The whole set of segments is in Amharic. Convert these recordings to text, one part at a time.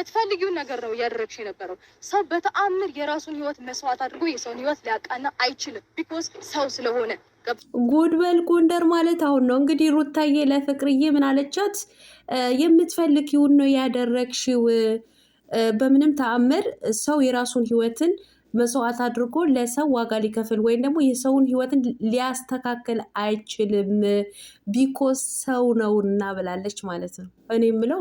የምትፈልጊውን ነገር ነው እያደረግሽ የነበረው። ሰው በተአምር የራሱን ህይወት መስዋዕት አድርጎ የሰውን ህይወት ሊያቃና አይችልም። ቢኮዝ ሰው ስለሆነ። ጉድበል ጎንደር ማለት አሁን ነው እንግዲህ ሩታዬ ለፍቅርዬ ምን አለቻት? የምትፈልጊውን ነው ያደረግሽው። በምንም ተአምር ሰው የራሱን ህይወትን መስዋዕት አድርጎ ለሰው ዋጋ ሊከፍል ወይም ደግሞ የሰውን ህይወትን ሊያስተካክል አይችልም። ቢኮዝ ሰው ነውና ብላለች ማለት ነው። እኔ የምለው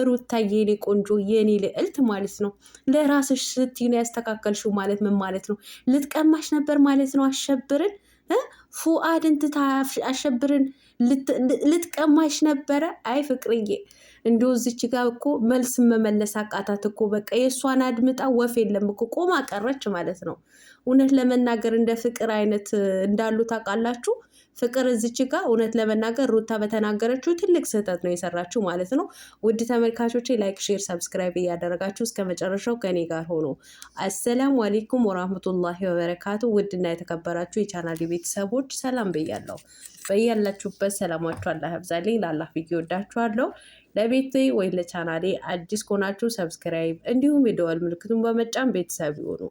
ሩታዬ የኔ ቆንጆ የኔ ልዕልት ማለት ነው። ለራስሽ ስትይ ነው ያስተካከልሽው ማለት ምን ማለት ነው? ልትቀማሽ ነበር ማለት ነው አሸብርን ፉአድን ትታ አሸብርን ልትቀማሽ ነበረ። አይ ፍቅርዬ እንዲሁ እዚች ጋር እኮ መልስ መመለስ አቃታት እኮ። በቃ የእሷን አድምጣ ወፍ የለም እኮ ቆማ ቀረች ማለት ነው። እውነት ለመናገር እንደ ፍቅር አይነት እንዳሉ ታውቃላችሁ። ፍቅር እዚች ጋር እውነት ለመናገር ሩታ በተናገረችው ትልቅ ስህተት ነው የሰራችው ማለት ነው። ውድ ተመልካቾቼ ላይክ፣ ሼር፣ ሰብስክራይብ እያደረጋችሁ እስከ መጨረሻው ከኔ ጋር ሆኖ አሰላሙ አሌይኩም ወራህመቱላሂ ወበረካቱ። ውድና የተከበራችሁ የቻናሌ ቤተሰቦች ሰላም ብያለሁ። በያላችሁበት ሰላማችሁ አላህ ያብዛልኝ። ለአላህ ብዬ ወዳችኋለሁ። ለቤቴ ወይ ለቻናሌ አዲስ ከሆናችሁ ሰብስክራይብ እንዲሁም የደወል ምልክቱን በመጫን ቤተሰብ ይሆኑ።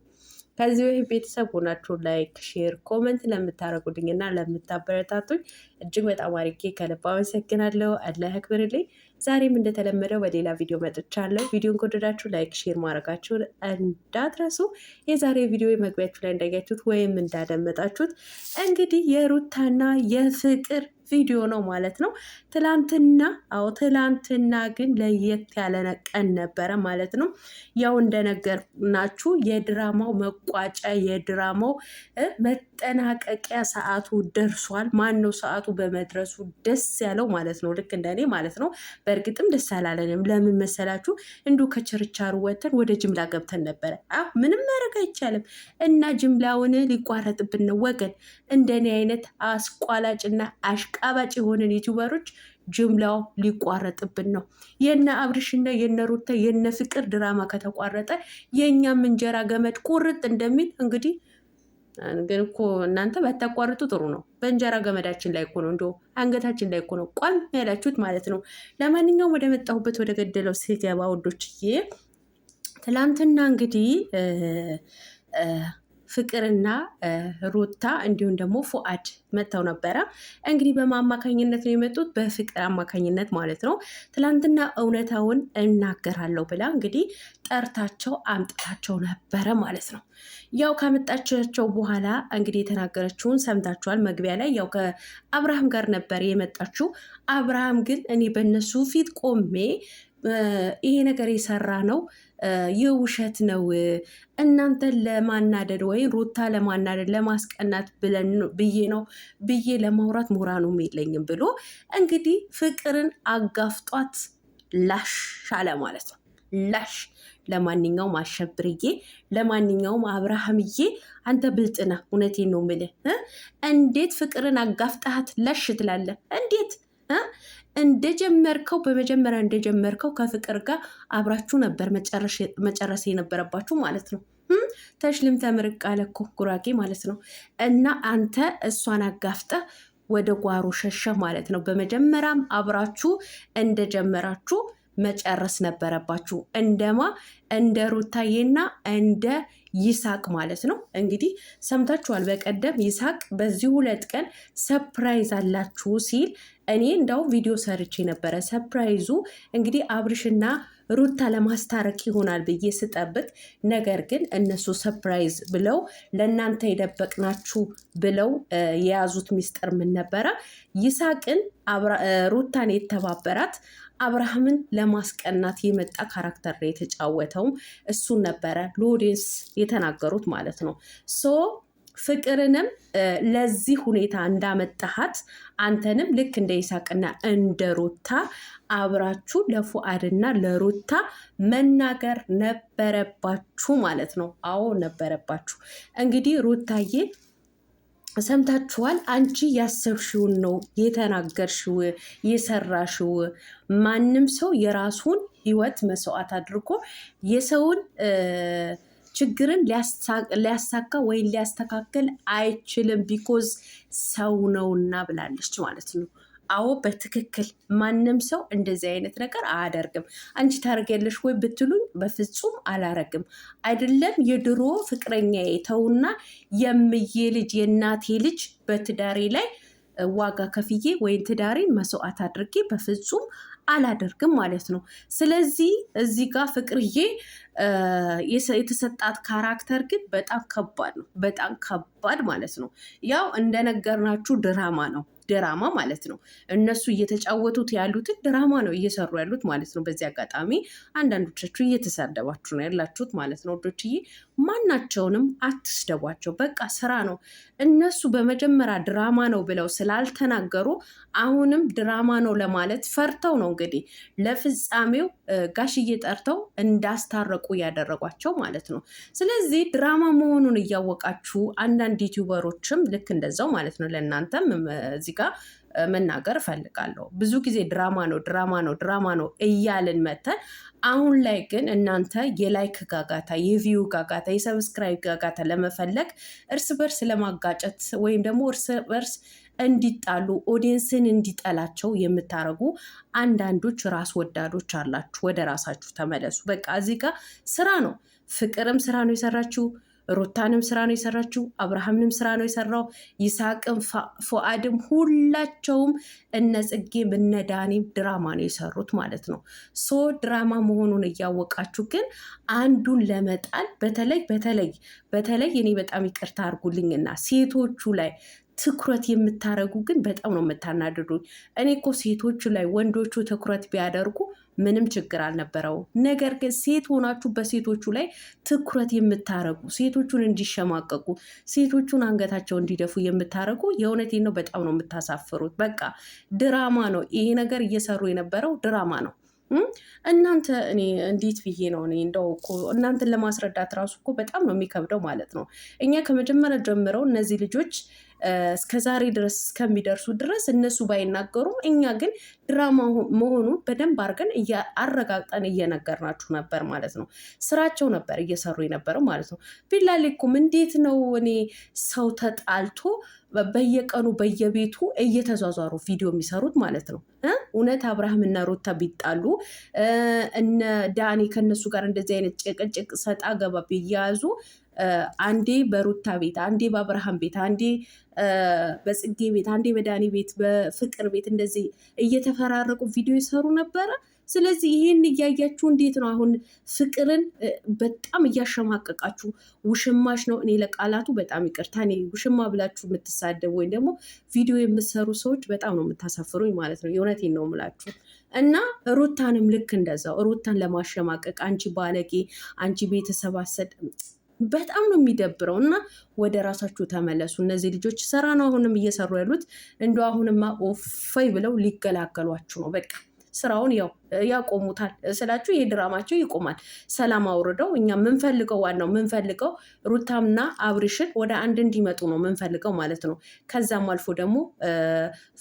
ከዚህ በፊት ቤተሰብ ሆናችሁ ላይክ፣ ሼር፣ ኮመንት ለምታደርጉልኝ እና ለምታበረታቱኝ እጅግ በጣም አድርጌ ከልብ አመሰግናለሁ። አላህ ያክብርልኝ። ዛሬም እንደተለመደው በሌላ ቪዲዮ መጥቻለሁ። ቪዲዮን ከወደዳችሁ ላይክ፣ ሼር ማድረጋችሁን እንዳትረሱ። የዛሬ ቪዲዮ መግቢያችሁ ላይ እንዳያችሁት ወይም እንዳደመጣችሁት እንግዲህ የሩታና የፍቅር ቪዲዮ ነው ማለት ነው። ትላንትና ግን ለየት ያለ ቀን ነበረ ማለት ነው። ያው እንደነገርናችሁ የድራማው መቋጫ የድራማው መጠናቀቂያ ሰዓቱ ደርሷል። ማን ነው ሰዓቱ በመድረሱ ደስ ያለው ማለት ነው። ልክ እንደኔ ማለት ነው። በእርግጥም ደስ አላለንም። ለምን መሰላችሁ? እንዲሁ ከችርቻሩ ወተን ወደ ጅምላ ገብተን ነበረ። ምንም ማድረግ አይቻልም እና ጅምላውን ሊቋረጥብን ነው ወገን። እንደኔ አይነት አስቋላጭና አሽቃባጭ የሆንን ዩቲዩበሮች ጅምላው ሊቋረጥብን ነው። የነ አብርሽና የነ ሩታ የነ ፍቅር ድራማ ከተቋረጠ የእኛም እንጀራ ገመድ ቁርጥ እንደሚል እንግዲህ ግን እኮ እናንተ ባታቋርጡ ጥሩ ነው። በእንጀራ ገመዳችን ላይ እኮ ነው እንዲ አንገታችን ላይ እኮ ነው ቋም ያላችሁት ማለት ነው። ለማንኛውም ወደ መጣሁበት ወደ ገደለው ሲገባ ወዶችዬ ትላንትና እንግዲህ ፍቅርና ሩታ እንዲሁም ደግሞ ፉአድ መጥተው ነበረ። እንግዲህ በማማካኝነት ነው የመጡት፣ በፍቅር አማካኝነት ማለት ነው። ትላንትና እውነታውን እናገራለሁ ብላ እንግዲህ ጠርታቸው አምጥታቸው ነበረ ማለት ነው። ያው ካመጣቻቸው በኋላ እንግዲህ የተናገረችውን ሰምታችኋል። መግቢያ ላይ ያው ከአብርሃም ጋር ነበር የመጣችው። አብርሃም ግን እኔ በእነሱ ፊት ቆሜ ይሄ ነገር የሰራ ነው የውሸት ነው፣ እናንተን ለማናደድ ወይም ሩታ ለማናደድ ለማስቀናት ብዬ ለማውራት ሞራኑም የለኝም ብሎ እንግዲህ ፍቅርን አጋፍጧት ላሽ አለ ማለት ነው። ላሽ ለማንኛውም አሸብርዬ፣ ለማንኛውም አብርሃምዬ አንተ ብልጥና፣ እውነቴን ነው የምልህ። እንዴት ፍቅርን አጋፍጣት ላሽ ትላለህ? እንዴት በመጀመሪያ እንደጀመርከው ከፍቅር ጋር አብራችሁ ነበር መጨረስ የነበረባችሁ ማለት ነው። ተሽልም ተምርቅ አለ እኮ ጉራጌ ማለት ነው። እና አንተ እሷን አጋፍጠ ወደ ጓሮ ሸሸ ማለት ነው። በመጀመሪያም አብራችሁ እንደጀመራችሁ መጨረስ ነበረባችሁ። እንደ ሩታዬና እንደ ይሳቅ ማለት ነው። እንግዲህ ሰምታችኋል። በቀደም ይሳቅ በዚህ 2 ቀን ሰፕራይዝ አላችሁ ሲል እኔ እንዳው ቪዲዮ ሰርቼ ነበረ። ሰፕራይዙ እንግዲህ አብርሽና ሩታ ለማስታረቅ ይሆናል ብዬ ስጠብቅ፣ ነገር ግን እነሱ ሰፕራይዝ ብለው ለእናንተ የደበቅናችሁ ብለው የያዙት ሚስጥር ምን ነበረ? ይሳቅን ሩታን የተባበራት አብርሃምን ለማስቀናት የመጣ ካራክተር ነው የተጫወተውም እሱን ነበረ ለኦዲየንስ የተናገሩት ማለት ነው። ፍቅርንም ለዚህ ሁኔታ እንዳመጣሃት አንተንም ልክ እንደ ይሳቅና እንደ ሩታ አብራችሁ ለፉአድና ለሩታ መናገር ነበረባችሁ ማለት ነው። አዎ ነበረባችሁ። እንግዲህ ሩታዬ ሰምታችኋል። አንቺ ያሰብሽውን ነው የተናገርሽው የሰራሽው። ማንም ሰው የራሱን ህይወት መስዋዕት አድርጎ የሰውን ችግርን ሊያሳካ ወይም ሊያስተካከል አይችልም። ቢኮዝ ሰው ነውና ብላለች ማለት ነው። አዎ በትክክል ማንም ሰው እንደዚህ አይነት ነገር አያደርግም። አንቺ ታደርጊያለሽ ወይ ብትሉኝ በፍጹም አላረግም። አይደለም የድሮ ፍቅረኛዬ ተውና የምዬ ልጅ የእናቴ ልጅ በትዳሬ ላይ ዋጋ ከፍዬ ወይም ትዳሬን መስዋዕት አድርጌ በፍጹም አላደርግም ማለት ነው። ስለዚህ እዚህ ጋር ፍቅርዬ የተሰጣት ካራክተር ግን በጣም ከባድ ነው፣ በጣም ከባድ ማለት ነው። ያው እንደነገርናችሁ ድራማ ነው፣ ድራማ ማለት ነው። እነሱ እየተጫወቱት ያሉትን ድራማ ነው እየሰሩ ያሉት ማለት ነው። በዚህ አጋጣሚ አንዳንዶቻችሁ እየተሳደባችሁ ነው ያላችሁት ማለት ነው። ወዶችዬ ማናቸውንም አትስደቧቸው፣ በቃ ስራ ነው። እነሱ በመጀመሪያ ድራማ ነው ብለው ስላልተናገሩ አሁንም ድራማ ነው ለማለት ፈርተው ነው እንግዲህ ለፍጻሜው ጋሽዬ ጠርተው እንዳስታረቁ ያደረጓቸው ማለት ነው። ስለዚህ ድራማ መሆኑን እያወቃችሁ አንዳንድ ዩቲዩበሮችም ልክ እንደዛው ማለት ነው። ለእናንተም እዚህ ጋር መናገር እፈልጋለሁ። ብዙ ጊዜ ድራማ ነው ድራማ ነው ድራማ ነው እያልን መተን አሁን ላይ ግን እናንተ የላይክ ጋጋታ፣ የቪው ጋጋታ፣ የሰብስክራይብ ጋጋታ ለመፈለግ እርስ በርስ ለማጋጨት ወይም ደግሞ እርስ በርስ እንዲጣሉ ኦዲየንስን እንዲጠላቸው የምታደርጉ አንዳንዶች ራስ ወዳዶች አላችሁ። ወደ ራሳችሁ ተመለሱ። በቃ እዚህ ጋር ስራ ነው። ፍቅርም ስራ ነው የሰራችው፣ ሩታንም ስራ ነው የሰራችው፣ አብርሃምንም ስራ ነው የሰራው፣ ይስሐቅም ፉአድም ሁላቸውም እነ ጽጌም እነ ዳኒም ድራማ ነው የሰሩት ማለት ነው። ሶ ድራማ መሆኑን እያወቃችሁ ግን አንዱን ለመጣል በተለይ እኔ በጣም ይቅርታ አድርጉልኝና ሴቶቹ ላይ ትኩረት የምታደርጉ ግን በጣም ነው የምታናድዱኝ። እኔ እኮ ሴቶቹ ላይ ወንዶቹ ትኩረት ቢያደርጉ ምንም ችግር አልነበረውም። ነገር ግን ሴት ሆናችሁ በሴቶቹ ላይ ትኩረት የምታደርጉ፣ ሴቶቹን እንዲሸማቀቁ፣ ሴቶቹን አንገታቸው እንዲደፉ የምታደርጉ የእውነቴን ነው በጣም ነው የምታሳፍሩት። በቃ ድራማ ነው ይሄ ነገር እየሰሩ የነበረው ድራማ ነው። እናንተ እኔ እንዴት ብዬ ነው እኔ እንደው እኮ እናንተን ለማስረዳት ራሱ እኮ በጣም ነው የሚከብደው ማለት ነው። እኛ ከመጀመሪያ ጀምረው እነዚህ ልጆች እስከ ዛሬ ድረስ እስከሚደርሱ ድረስ እነሱ ባይናገሩም እኛ ግን ድራማ መሆኑን በደንብ አድርገን አረጋግጠን እየነገርናችሁ ነበር ማለት ነው። ስራቸው ነበር እየሰሩ የነበረው ማለት ነው። ቢላሌኩም እንዴት ነው እኔ ሰው ተጣልቶ በየቀኑ በየቤቱ እየተዟዟሩ ቪዲዮ የሚሰሩት ማለት ነው። እውነት አብርሃም እና ሩታ ቢጣሉ እነ ዳኒ ከነሱ ጋር እንደዚህ አይነት ጭቅጭቅ ሰጣ ገባ ቢያያዙ አንዴ በሩታ ቤት፣ አንዴ በአብርሃም ቤት፣ አንዴ በጽጌ ቤት፣ አንዴ በዳኒ ቤት፣ በፍቅር ቤት እንደዚህ እየተፈራረቁ ቪዲዮ ይሰሩ ነበረ። ስለዚህ ይህን እያያችሁ እንዴት ነው አሁን ፍቅርን በጣም እያሸማቀቃችሁ፣ ውሽማሽ ነው። እኔ ለቃላቱ በጣም ይቅርታ፣ እኔ ውሽማ ብላችሁ የምትሳደቡ ወይም ደግሞ ቪዲዮ የምትሰሩ ሰዎች በጣም ነው የምታሳፍሩኝ ማለት ነው። የእውነቴን ነው የምላችሁ። እና ሩታንም ልክ እንደዛው ሩታን ለማሸማቀቅ አንቺ ባለጌ፣ አንቺ ቤተሰብ አሰድ በጣም ነው የሚደብረው። እና ወደ ራሳችሁ ተመለሱ። እነዚህ ልጆች ስራ ነው አሁንም እየሰሩ ያሉት። እንደ አሁንማ ኦፋይ ብለው ሊገላገሏችሁ ነው። በቃ ስራውን ያው ያቆሙታል ስላችሁ ይሄ ድራማቸው ይቆማል። ሰላም አውርደው እኛ ምንፈልገው ዋናው ምንፈልገው ሩታምና አብርሽን ወደ አንድ እንዲመጡ ነው ምንፈልገው ማለት ነው። ከዛም አልፎ ደግሞ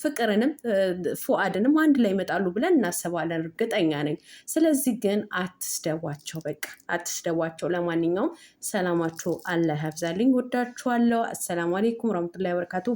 ፍቅርንም ፉአድንም አንድ ላይ ይመጣሉ ብለን እናስባለን፣ እርግጠኛ ነኝ። ስለዚህ ግን አትስደቧቸው፣ በቃ አትስደቧቸው። ለማንኛውም ሰላማችሁ አላህ ያብዛልኝ። ወዳችኋለሁ። አሰላሙ አሌይኩም ወረህመቱላሂ ወበረካቱ።